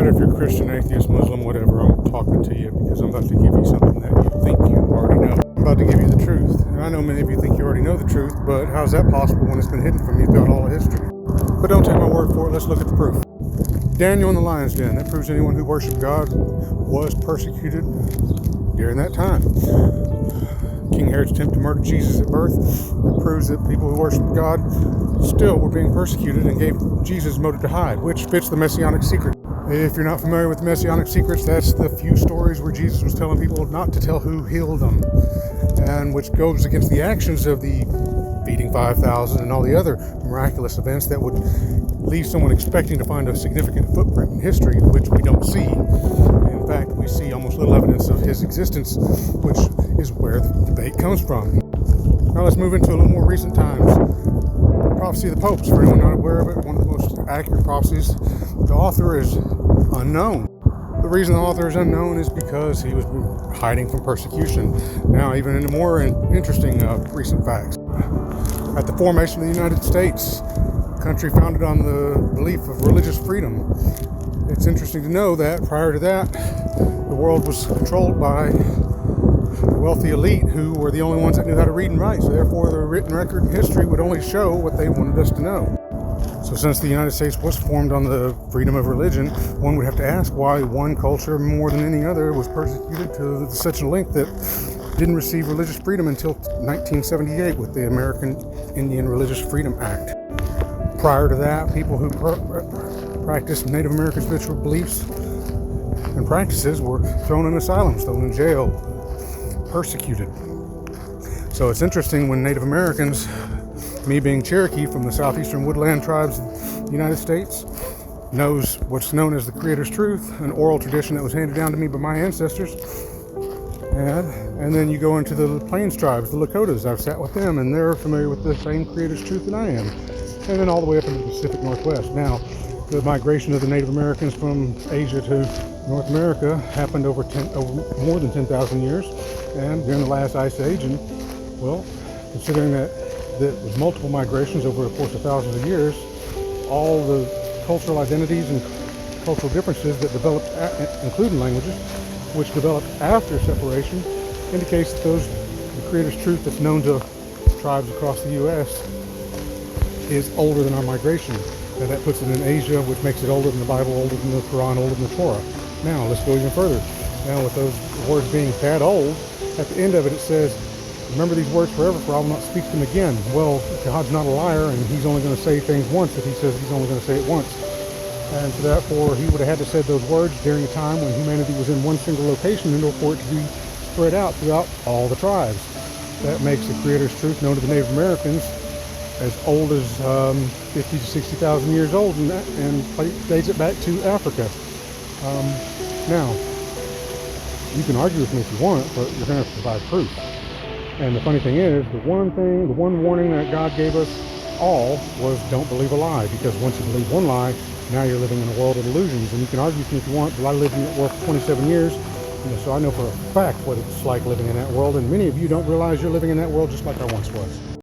matter if you're Christian, atheist, Muslim, whatever, I'm talking to you because I'm about to give you something that you think you already know. I'm about to give you the truth. And I know many of you think you already know the truth, but how's that possible when it's been hidden from you throughout all of history? But don't take my word for it. Let's look at the proof. Daniel in the lion's den. That proves anyone who worshiped God was persecuted during that time. King Herod's attempt to murder Jesus at birth proves that people who worshiped God still were being persecuted and gave Jesus motive to hide, which fits the Messianic secret. If you're not familiar with the Messianic secrets, that's the few stories where Jesus was telling people not to tell who healed them, and which goes against the actions of the feeding 5,000 and all the other miraculous events that would leave someone expecting to find a significant footprint in history, which we don't see. In fact, we see almost little evidence of his existence, which is where the debate comes from. Now let's move into a little more recent times. Prophecy of the Popes, for anyone not aware of it, one of the most accurate prophecies. The author is unknown. The reason the author is unknown is because he was hiding from persecution. Now, even in more interesting recent facts. At the formation of the United States, a country founded on the belief of religious freedom, it's interesting to know that prior to that, the world was controlled by the wealthy elite who were the only ones that knew how to read and write. So therefore, the written record in history would only show what they wanted us to know. So since the United States was formed on the freedom of religion, one would have to ask why one culture more than any other was persecuted to such a length that didn't receive religious freedom until 1978 with the American Indian Religious Freedom Act. Prior to that, people who practiced Native American spiritual beliefs and practices were thrown in asylums, thrown in jail, persecuted. So it's interesting when Native Americans, me being Cherokee from the southeastern woodland tribes of the United States, knows what's known as the Creator's Truth, an oral tradition that was handed down to me by my ancestors. And then you go into the Plains tribes, the Lakotas. I've sat with them, and they're familiar with the same Creator's Truth that I am. And then all the way up into the Pacific Northwest. Now, the migration of the Native Americans from Asia to North America happened over more than 10,000 years, and during the last ice age. And well, considering that there was multiple migrations over the course of thousands of years, all the cultural identities and cultural differences that developed, including languages, which developed after separation, indicates that the Creator's Truth that's known to tribes across the U.S. is older than our migration. And that puts it in Asia, which makes it older than the Bible, older than the Quran, older than the Torah. Now, let's go even further. Now, with those words being that old, at the end of it, it says, remember these words forever, for I will not speak them again. Well, God's not a liar, and he's only going to say things once if he says he's only going to say it once. And so therefore, he would have had to say those words during a time when humanity was in one single location in order for it to be spread out throughout all the tribes. That makes the Creator's Truth known to the Native Americans as old as 50 to 60,000 years old, and dates it back to Africa. Now, you can argue with me if you want, but you're going to have to provide proof. And the funny thing is, the one warning that God gave us all was don't believe a lie, because once you believe one lie, now you're living in a world of illusions. And you can argue with me if you want, but I lived in that world for 27 years, so I know for a fact what it's like living in that world, and many of you don't realize you're living in that world just like I once was.